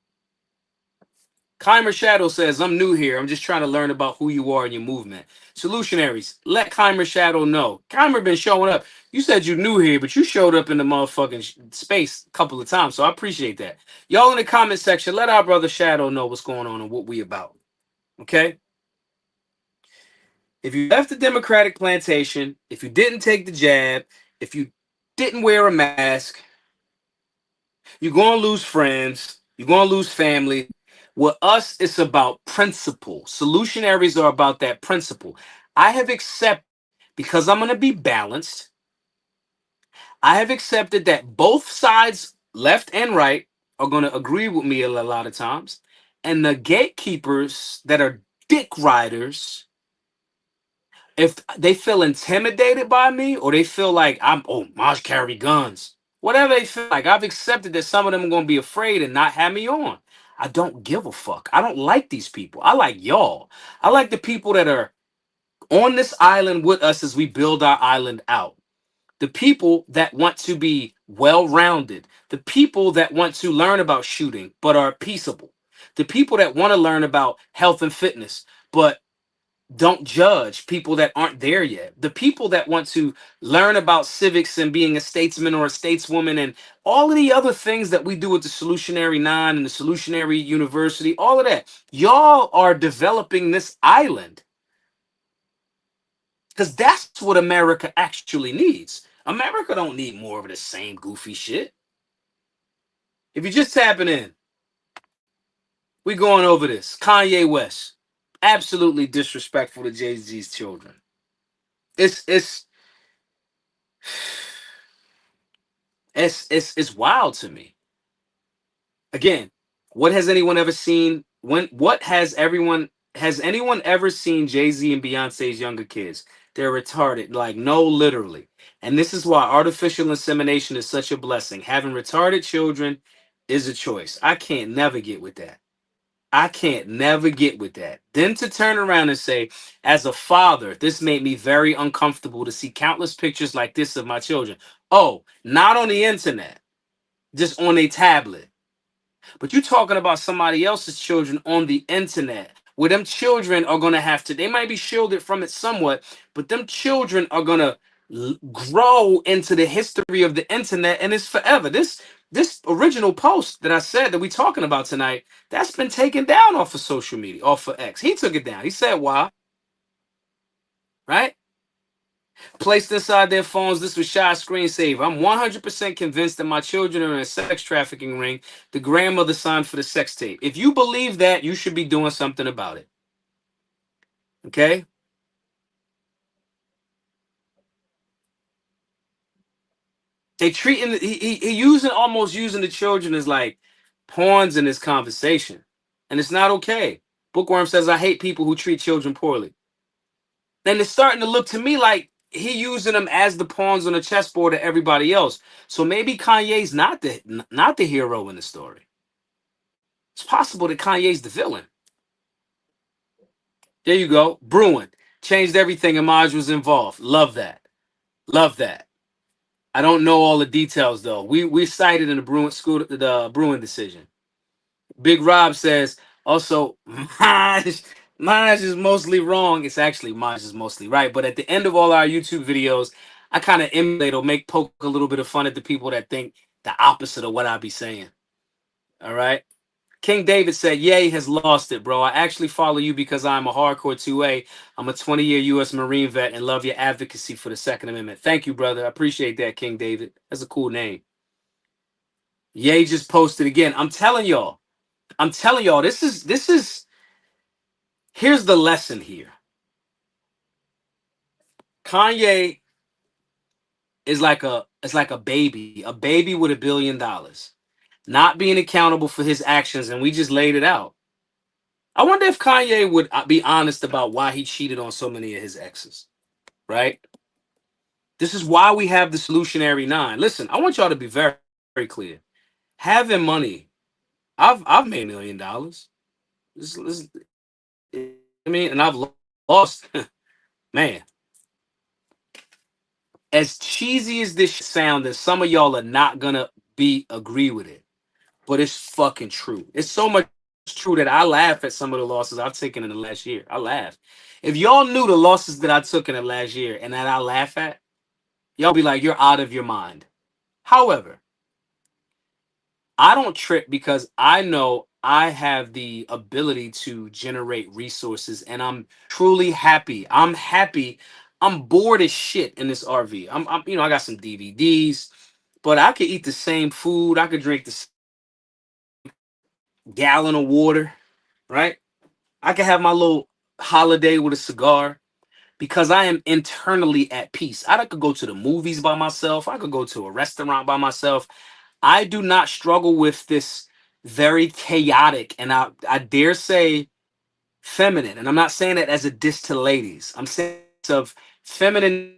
Keimer Shadow says, I'm new here. I'm just trying to learn about who you are and your movement. Solutionaries, let Keimer Shadow know. Keimer been showing up. You said you new here, but you showed up in the motherfucking space a couple of times, so I appreciate that. Y'all in the comment section, let our brother Shadow know what's going on and what we about. Okay? If you left the Democratic plantation, if you didn't take the jab, if you didn't wear a mask, you're going to lose friends. You're going to lose family. With us, it's about principle. Solutionaries are about that principle. I have accepted, because I'm going to be balanced, I have accepted that both sides, left and right, are going to agree with me a lot of times. And the gatekeepers that are dick riders, if they feel intimidated by me or they feel like Maj carry guns, whatever they feel like, I've accepted that some of them are going to be afraid and not have me on. I don't give a fuck. I don't like these people. I like y'all. I like the people that are on this island with us as we build our island out. The people that want to be well rounded, the people that want to learn about shooting but are peaceable, the people that want to learn about health and fitness but don't judge people that aren't there yet. The people that want to learn about civics and being a statesman or a stateswoman and all of the other things that we do at the Solutionary Nine and the Solutionary University, all of that. Y'all are developing this island because that's what America actually needs. America don't need more of the same goofy shit. If you're just tapping in, we going over this. Kanye West, absolutely disrespectful to Jay-Z's children. It's it's wild to me. Again, what has anyone ever seen? What has anyone ever seen Jay-Z and Beyonce's younger kids? They're retarded. Like, no, literally. And this is why artificial insemination is such a blessing. Having retarded children is a choice. I can't never get with that. I can't never get with that. Then to turn around and say, as a father, this made me very uncomfortable to see countless pictures like this of my children. Oh, not on the internet, just on a tablet. But you're talking about somebody else's children on the internet, where them children are going to have to, they might be shielded from it somewhat, but them children are going to grow into the history of the internet, and it's forever. This original post that I said that we talking about tonight, that's been taken down off of social media, off of X. He took it down. He said why, right? Placed inside their phones. This was shy screensaver. I'm 100% convinced that my children are in a sex trafficking ring. The grandmother signed for the sex tape. If you believe that, you should be doing something about it. Okay? They treating he using almost using the children as like pawns in this conversation, and it's not okay. Bookworm says I hate people who treat children poorly. Then it's starting to look to me like he using them as the pawns on the chessboard of everybody else. So maybe Kanye's not the hero in the story. It's possible that Kanye's the villain. There you go. Bruin changed everything and Maj was involved. Love that. Love that. I don't know all the details though. We cited in the Bruin decision. Big Rob says also Maj is mostly wrong. It's actually Maj is mostly right. But at the end of all our YouTube videos, I kind of emulate or make poke a little bit of fun at the people that think the opposite of what I be saying. All right. King David said, Ye has lost it, bro. I actually follow you because I'm a hardcore 2A. I'm a 20-year U.S. Marine vet and love your advocacy for the Second Amendment. Thank you, brother. I appreciate that, King David. That's a cool name. Ye just posted again. I'm telling y'all, here's the lesson here. Kanye is like a baby with $1 billion, not being accountable for his actions, and we just laid it out. I wonder if Kanye would be honest about why he cheated on so many of his exes, right? This is why we have the solutionary 9. Listen, I want y'all to be very, very clear. Having money, I've made $1 million. I mean, and I've lost, man. As cheesy as this sound, and some of y'all are not gonna agree with it, but it's fucking true. It's so much true that I laugh at some of the losses I've taken in the last year. I laugh. If y'all knew the losses that I took in the last year and that I laugh at, y'all be like, you're out of your mind. However, I don't trip because I know I have the ability to generate resources and I'm truly happy. I'm happy. I'm bored as shit in this RV. I got some DVDs, but I could eat the same food. I could drink the gallon of water, right? I could have my little holiday with a cigar because I am internally at peace. I could go to the movies by myself. I could go to a restaurant by myself. I do not struggle with this very chaotic and I dare say feminine. And I'm not saying that as a diss to ladies. I'm saying of feminine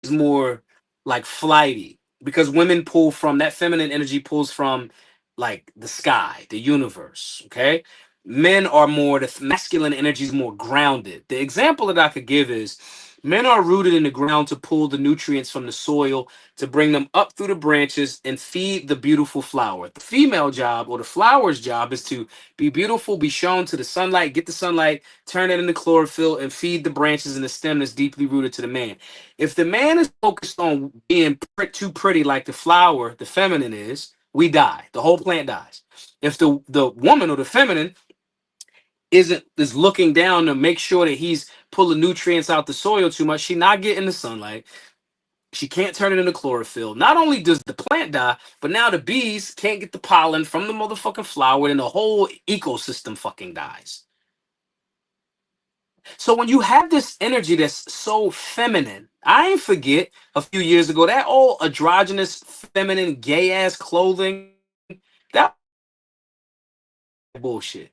is more like flighty because women pull from that feminine energy pulls from like the sky, the universe. Okay. Men are more, the masculine energy is more grounded. The example that I could give is men are rooted in the ground to pull the nutrients from the soil to bring them up through the branches and feed the beautiful flower. The female job or the flower's job is to be beautiful, be shown to the sunlight, get the sunlight, turn it into chlorophyll, and feed the branches and the stem that's deeply rooted to the man. If the man is focused on being too pretty like the flower, the feminine is, we die. The whole plant dies. If the woman or the feminine is looking down to make sure that he's pulling nutrients out the soil too much, she not getting the sunlight. She can't turn it into chlorophyll. Not only does the plant die, but now the bees can't get the pollen from the motherfucking flower, and the whole ecosystem fucking dies. So when you have this energy that's so feminine, I ain't forget a few years ago that old androgynous, feminine, gay ass clothing. That bullshit.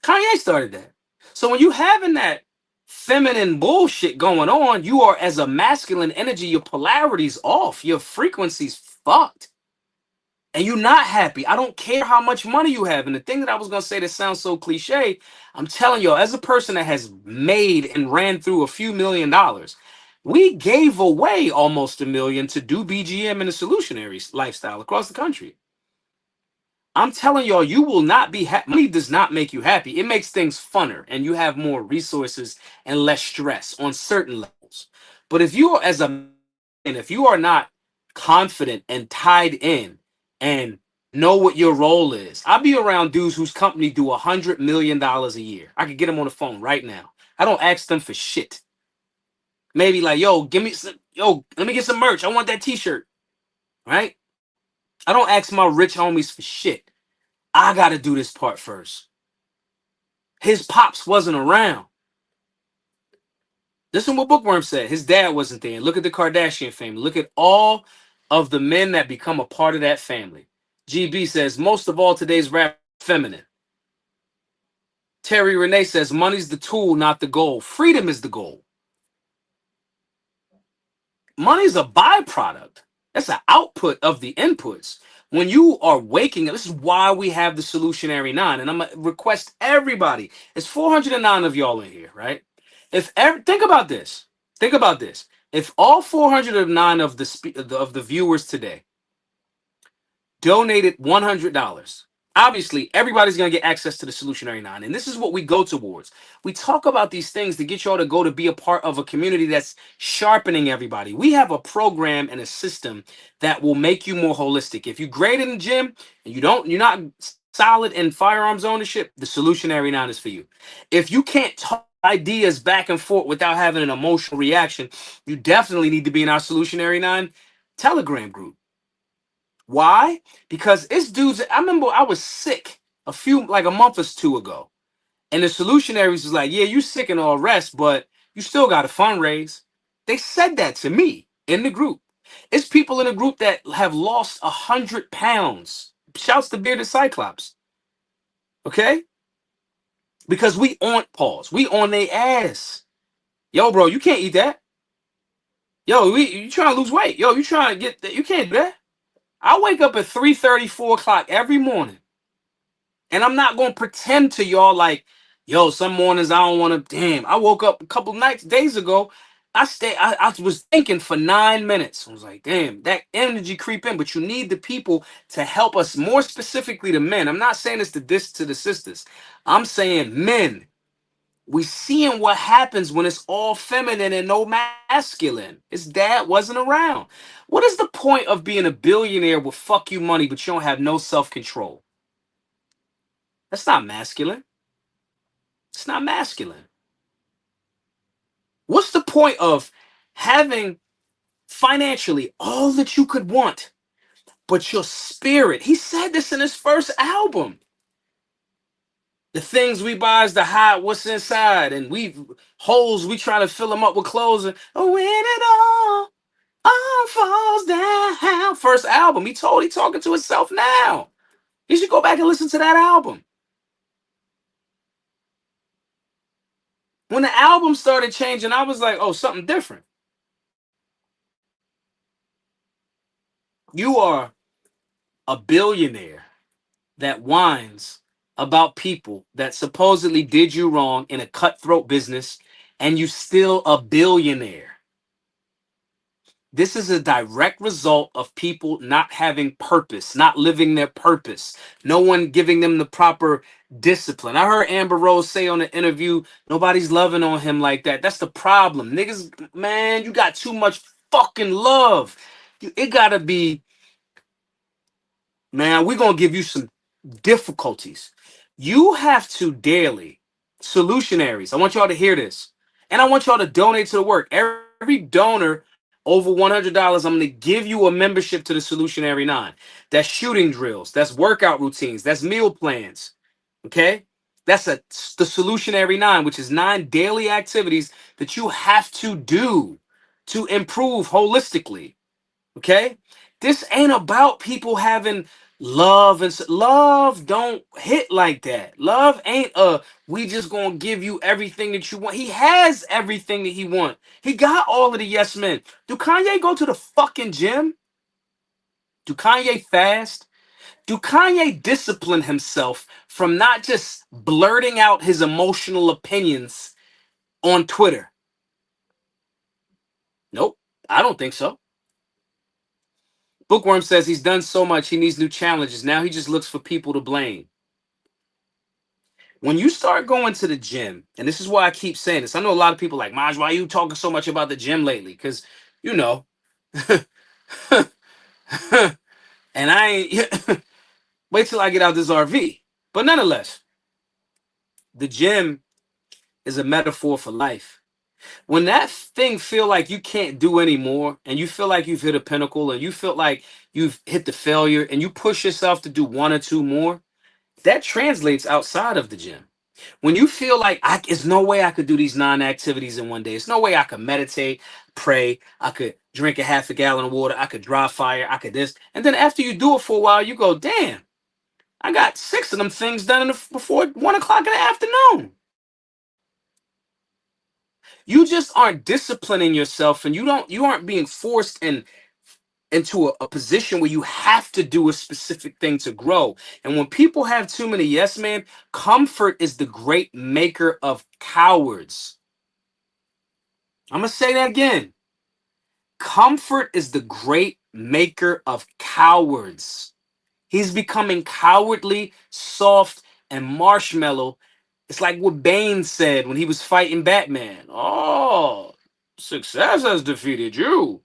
Kanye started that. So when you having that feminine bullshit going on, you are as a masculine energy, your polarity's off, your frequency's fucked. And you're not happy. I don't care how much money you have. And the thing that I was gonna say that sounds so cliche, I'm telling you, as a person that has made and ran through a few $1,000,000, we gave away almost $1,000,000 to do BGM and the solutionary lifestyle across the country. I'm telling y'all, you will not be happy. Money does not make you happy. It makes things funner and you have more resources and less stress on certain levels. But if you are as a man, if you are not confident and tied in and know what your role is, I'll be around dudes whose company do $100 million a year. I could get them on the phone right now. I don't ask them for shit. Maybe like, yo, give me some, yo, let me get some merch. I want that t-shirt. Right? I don't ask my rich homies for shit. I got to do this part first. His pops wasn't around. Listen what Bookworm said. His dad wasn't there. Look at the Kardashian family. Look at all of the men that become a part of that family. GB says, most of all today's rap feminine. Terry Renee says, money's the tool, not the goal. Freedom is the goal. Money's a byproduct. That's an output of the inputs. When you are waking up, this is why we have the solutionary 9. And I'm going to request everybody. It's 409 of y'all in here, right? Think about this. Think about this. If all 409 of the viewers today donated $100, obviously everybody's going to get access to the solutionary 9. And this is what we go towards. We talk about these things to get y'all to go to be a part of a community that's sharpening everybody. We have a program and a system that will make you more holistic. If you're great in the gym and you're not solid in firearms ownership, the solutionary 9 is for you. If you can't talk ideas back and forth without having an emotional reaction, you definitely need to be in our solutionary 9 Telegram group. Why? Because it's dudes. I remember I was sick like a month or two ago, and the solutionaries was like, "Yeah, you sick and all rest, but you still got to fundraise." They said that to me in the group. It's people in the group that have lost 100 pounds. Shouts to Bearded Cyclops. Okay, because we on pause. We on their ass. Yo, bro, you can't eat that. Yo, you trying to lose weight? Yo, you trying to get that? You can't do that. I wake up at 3:30, 4 o'clock every morning. And I'm not going to pretend to y'all like, yo, some mornings I don't want to. Damn, I woke up a couple days ago. I was thinking for 9 minutes. I was like, damn, that energy creep in. But you need the people to help us, more specifically the men. I'm not saying this to the sisters. I'm saying men. We seeing what happens when it's all feminine and no masculine. His dad wasn't around. What is the point of being a billionaire with fuck you money, but you don't have no self-control? That's not masculine. It's not masculine. What's the point of having financially all that you could want, but your spirit? He said this in his first album. The things we buy is the hide what's inside, and holes we try to fill them up with clothes. And when it all falls down. First album. He talking to himself now. You should go back and listen to that album. When the album started changing, I was like, oh, something different. You are a billionaire that whines about people that supposedly did you wrong in a cutthroat business, and you still a billionaire. This is a direct result of people not having purpose, not living their purpose. No one giving them the proper discipline. I heard Amber Rose say on the interview, nobody's loving on him like that. That's the problem. Niggas, man, you got too much fucking love. It gotta be, man, we're gonna give you some difficulties. You have to daily, solutionaries. I want y'all to hear this. And I want y'all to donate to the work. Every donor over $100, I'm going to give you a membership to the Solutionary 9. That's shooting drills. That's workout routines. That's meal plans. Okay? That's the Solutionary 9, which is 9 daily activities that you have to do to improve holistically. Okay? This ain't about people having Love don't hit like that. Love ain't we just gonna give you everything that you want. He has everything that he want. He got all of the yes men. Do Kanye go to the fucking gym? Do Kanye fast? Do Kanye discipline himself from not just blurting out his emotional opinions on Twitter? Nope, I don't think so. Bookworm says he's done so much, he needs new challenges. Now he just looks for people to blame. When you start going to the gym, and this is why I keep saying this, I know a lot of people like, Maj, why are you talking so much about the gym lately? Because, you know, and I ain't, wait till I get out this RV. But nonetheless, the gym is a metaphor for life. When that thing feel like you can't do anymore, and you feel like you've hit a pinnacle, and you feel like you've hit the failure, and you push yourself to do one or two more, that translates outside of the gym. When you feel like it's no way I could do these 9 activities in one day. It's no way I could meditate, pray, I could drink a half a gallon of water, I could dry fire, I could this. And then after you do it for a while, you go, damn, I got 6 of them things done before 1 o'clock in the afternoon. You just aren't disciplining yourself, and you aren't being forced into a position where you have to do a specific thing to grow. And when people have too many yes man, comfort is the great maker of cowards. I'm going to say that again. Comfort is the great maker of cowards. He's becoming cowardly, soft, and marshmallow. It's like what Bane said when he was fighting Batman. Oh, success has defeated you.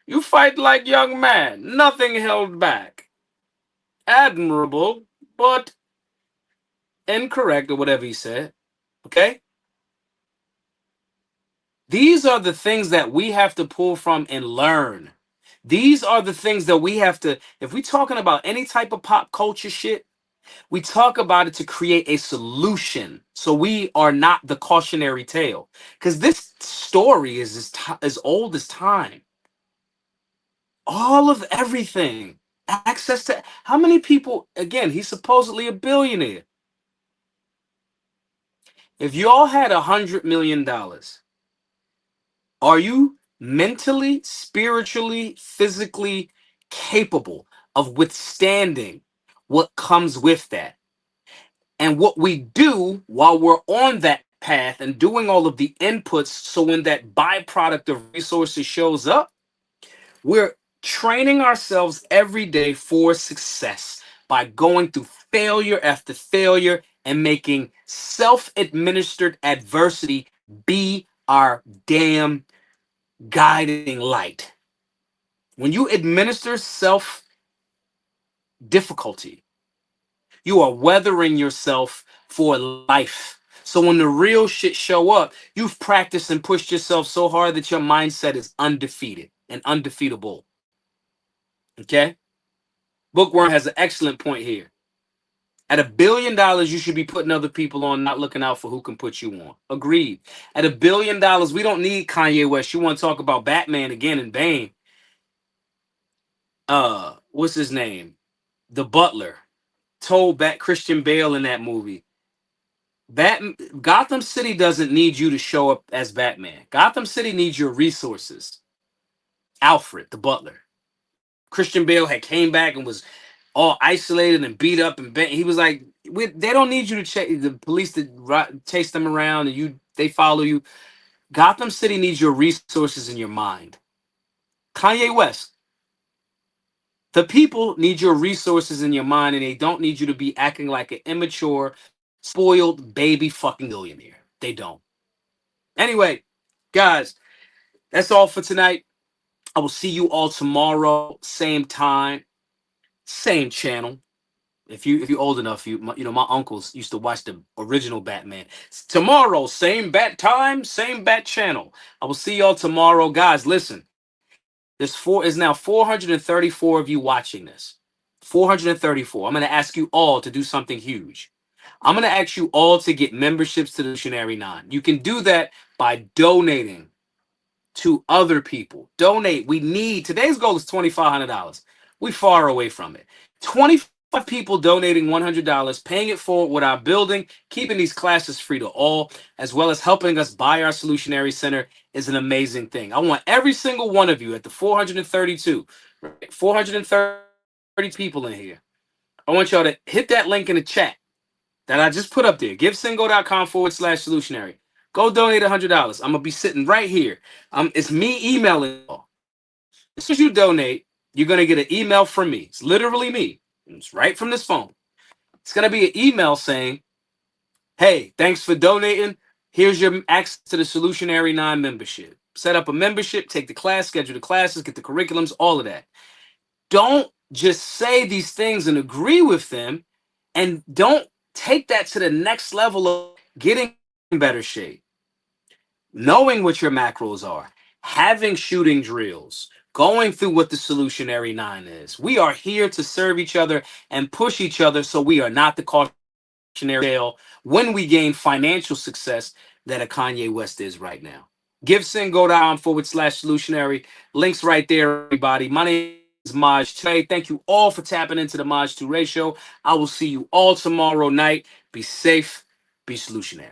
You fight like young man, nothing held back. Admirable, but incorrect, or whatever he said. Okay? These are the things that we have to pull from and learn. These are the things that we have to, if we're talking about any type of pop culture shit, we talk about it to create a solution. So we are not the cautionary tale. Because this story is as old as time. All of everything. Access to how many people, again, he's supposedly a billionaire. If y'all had $100 million, are you mentally, spiritually, physically capable of withstanding what comes with that? And what we do while we're on that path and doing all of the inputs, so when that byproduct of resources shows up, we're training ourselves every day for success by going through failure after failure and making self-administered adversity be our damn guiding light. When you administer self difficulty, you are weathering yourself for life. So when the real shit show up, you've practiced and pushed yourself so hard that your mindset is undefeated and undefeatable. Okay? Bookworm has an excellent point here. At $1 billion, you should be putting other people on, not looking out for who can put you on. Agreed. At $1 billion, we don't need Kanye West. You want to talk about Batman again and Bane? What's his name? The Butler told Christian Bale in that movie, Gotham City doesn't need you to show up as Batman. Gotham City needs your resources. Alfred, the Butler. Christian Bale had came back and was all isolated and beat up, and he was like, they don't need you to chase the police to chase them around, and they follow you. Gotham City needs your resources in your mind. Kanye West, the people need your resources in your mind, and they don't need you to be acting like an immature, spoiled baby fucking millionaire. They don't. Anyway, guys, that's all for tonight. I will see you all tomorrow, same time, same channel. If you're old enough, my uncles used to watch the original Batman. Tomorrow, same bat time, same bat channel. I will see y'all tomorrow, guys. Listen, is now 434 of you watching this. 434. I'm going to ask you all to do something huge. I'm going to ask you all to get memberships to the Solutionary 9. You can do that by donating to other people. Donate. Today's goal is $2,500. We far away from it. 25 people donating $100, paying it forward with our building, keeping these classes free to all, as well as helping us buy our Solutionary Center is an amazing thing. I want every single one of you at the 432, right? 430 people in here. I want y'all to hit that link in the chat that I just put up there. GiveSingo.com/solutionary. Go donate $100. I'm gonna be sitting right here. It's me emailing y'all. As soon as you donate, you're gonna get an email from me. It's literally me. It's right from this phone. It's gonna be an email saying, "Hey, thanks for donating. Here's your access to the Solutionary 9 membership. Set up a membership, take the class, schedule the classes, get the curriculums, all of that." Don't just say these things and agree with them, and don't take that to the next level of getting in better shape, knowing what your macros are, having shooting drills, going through what the Solutionary 9 is. We are here to serve each other and push each other so we are not the cautionary tale when we gain financial success that a Kanye West is right now. GiveSingo.com/solutionary. Links right there, everybody. My name is Maj today. Thank you all for tapping into the Maj 2 ratio. I will see you all tomorrow night. Be safe, be solutionary.